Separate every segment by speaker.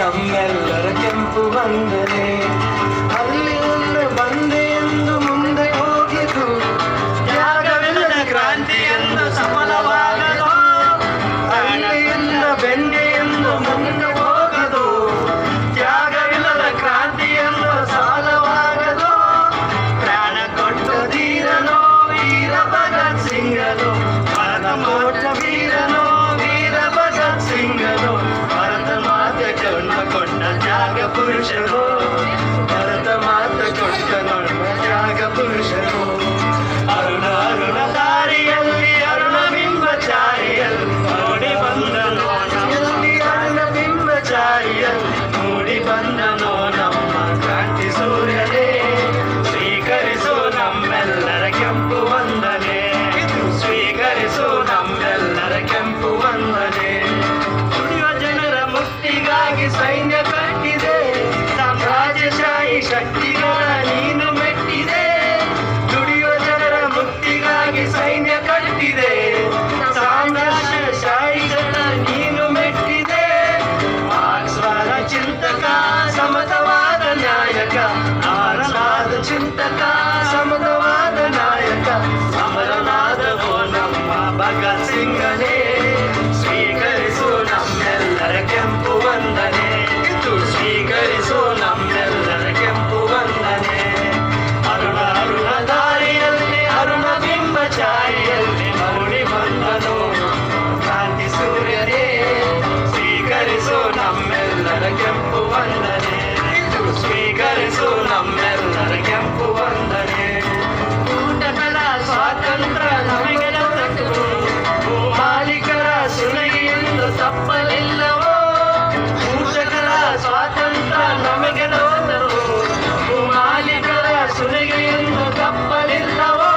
Speaker 1: ನಮ್ಮೆಲ್ಲರ ಕೆಂಪು ವಂದನೆ. ಅಲ್ಲಿಂದ ಬಂದೆ ಎಂದು ಮುಂದೆ ಹೋಗಿತು, ತ್ಯಾಗವಿಲ್ಲದ ಕ್ರಾಂತಿ ಎಂದು ಸಫಲವಾಗದು. ಅಲ್ಲಿಂದ ಬೆಂಡೆ ಎಂದು ಮುಂದೆ ಹೋಗದು, ತ್ಯಾಗವಿಲ್ಲದ ಕ್ರಾಂತಿ ಎಂದು ಸಾಲವಾಗದು. ಪ್ರಾಣ ಕೊಟ್ಟ ಧೀರನೋ ವೀರ ಭಗತ್ ಸಿಂಗನು, ಭಾರತ ಮೋಟ ವೀರನೋ ವೀರ ಭಗತ್ ಸಿಂಗನು. ಭಾರತ ಮಾತೆ ಕೊಂಡ ತ್ಯಾಗ ಪುರುಷರು, ಭಾರತ ಮಾತೆ ಕೊಟ್ಟ ನಮ್ಮ ತ್ಯಾಗ ಪುರುಷರು. ಅರುಣ ಅರುಣ ದಾರಿಯಲ್ಲಿ ಅರುಣ ಬಿಂಬಚಾರಿಯಲ್ಲಿ ನೋಡಿ ಬಂದನೋ, ಅರುಣ ಬಿಂಬಚಾರಿಯಲ್ಲಿ ಮೂಡಿ ಬಂದನೋ ನಮ್ಮ ಕ್ರಾಂತಿ ಸೂರ್ಯನೇ. ಸ್ವೀಕರಿಸು ನಮ್ಮೆಲ್ಲರ ಕೆಂಪು ವಂದನೆ, ಸ್ವೀಕರಿಸು ನಮ್ಮೆಲ್ಲರ ಕೆಂಪು ವಂದನೆ. ದುಡಿಯುವ ಜನರ ಮುಕ್ತಿಗಾಗಿ ಸೈನ್ಯ ಕಟ್ಟಿದೆ, ಸಾಮ್ರಾಜ್ಯಶಾಹಿ ಶಕ್ತಿಗಳ ನೀನು ಮೆಟ್ಟಿದೆ. ದುಡಿಯುವ ಜನರ ಮುಕ್ತಿಗಾಗಿ ಸೈನ್ಯ ಕಟ್ಟಿದೆ, ಸಾಮ್ರಾಜ್ಯಶಾಹಿ ನೀನು ಮೆಟ್ಟಿದೆ. ಮಾರ್ಕ್ಸ್ವಾದ ಚಿಂತಕ ಸಮತವಾದ ನಾಯಕ, ಅಮರನಾದ ಚಿಂತಕ ಸಮತವಾದ ನಾಯಕ, ಅಮರನಾದವೋ ನಮ್ಮ ಭಗತ್ ಸಿಂಗನೇ. ಸ್ವೀಕರಿಸು ನಮ್ಮೆಲ್ಲರ ಕೆಂಪು ವಂದನೆ, ಇದು ಸ್ವೀಕರಿಸು ನಮ್ಮೆಲ್ಲರ ಕೆಂಪು ವಂದನೆ. ಅರುಣ ಅರುಣ ದಾರಿಯಲ್ಲಿ ಅರುಣ ಬಿಂಬಚಾರಿಯಲ್ಲಿ ಮರುಳಿ ಬಂದನು ಕ್ರಾಂತಿ ಸೂರ್ಯನೇ. ಸ್ವೀಕರಿಸು ನಮ್ಮೆಲ್ಲರ ಕೆಂಪು ವಂದನೆ, ಇದು ಸ್ವೀಕರಿಸು ನಮ್ಮೆಲ್ಲರ ಕೆಂಪು ವಂದನೆ. ಊಟಗಳ ಸ್ವಾತಂತ್ರ್ಯ ನಮಗೆ ದೊರಕಿತು, ಮಾಲೀಕರ ಸುಲಿಗೆಯಿಂದ ತಪ್ಪಲಿಲ್ಲವೋ. ಊಟಗಳ ಸ್ವಾತಂತ್ರ್ಯ ನಮಗೆ ದೊರೆತರು, ಮಾಲೀಕರ ಸುಲಿಗೆಯಿಂದ ತಪ್ಪಲಿಲ್ಲವೋ.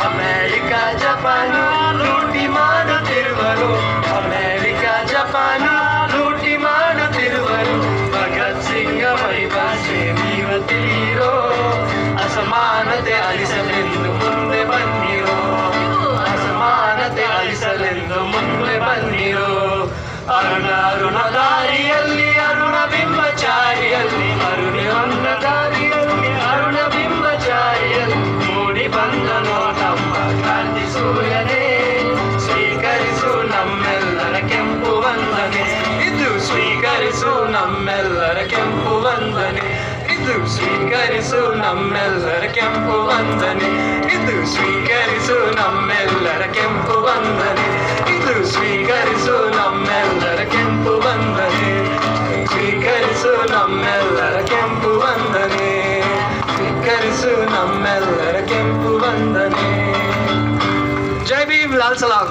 Speaker 1: ಅಮೆರಿಕ ಜಪಾನು ಲೂಟಿ ಮಾಡುತ್ತಿರುವರು, ಅಮೆರಿಕ ಜಪಾನು ಲೂಟಿ ಮಾಡುತ್ತಿರುವರು. ಭಗತ್ ಸಿಂಗ ವೈಭಾಷೆ ನೀವು ತಿಳಿಯಿರೋ, ಅಸಮಾನತೆ ಅಳಿಸಲೆಂದು ಮುಂದೆ ಬನ್ನಿರೋ, ಅಸಮಾನತೆ ಅಳಿಸಲೆಂದು ಮುಂದೆ ಬನ್ನಿರೋ. ಅರುಣ ಅರುಣ ದಾರಿಯಲ್ಲಿ ಅರುಣ ಬಿಂಬಚಾರಿಯಲ್ಲಿ ಅರುಣಿ ಹೊಂದ ದಾರಿಯಲ್ಲಿ ಅರುಣ ಬಿಂಬಚಾರಿಯಲ್ಲಿ ಮೂಡಿ ಬಂದನೋ ನಮ್ಮ ಕ್ರಾಂತಿ ಸೂರ್ಯನೇ. ಸ್ವೀಕರಿಸು ನಮ್ಮೆಲ್ಲರ ಕೆಂಪು ವಂದನೆ, ಇದು ಸ್ವೀಕರಿಸು ನಮ್ಮೆಲ್ಲರ ಕೆಂಪು ವಂದನೆ, ಇದು ಸ್ವೀಕರಿಸು ನಮ್ಮೆಲ್ಲರ ಕೆಂಪು ವಂದನೆ, ಇದು ಸ್ವೀಕರಿಸು ನಮ್ಮೆಲ್ಲರ ಕೆಂಪು ವಂದನೆ, ಇದು ಸ್ವೀಕರಿಸು ನಮ್ಮೆಲ್ಲರ ಕೆಂಪು ವಂದನೆ, ಸ್ವೀಕರಿಸು ನಮ್ಮೆಲ್ಲರ ಕೆಂಪು ವಂದನೆ, ಸ್ವೀಕರಿಸು ನಮ್ಮೆಲ್ಲರ ಕೆಂಪು ವಂದನೆ. ಜೈ ಭೀಮ್, ಲಾಲ್ ಸಲಾಂ.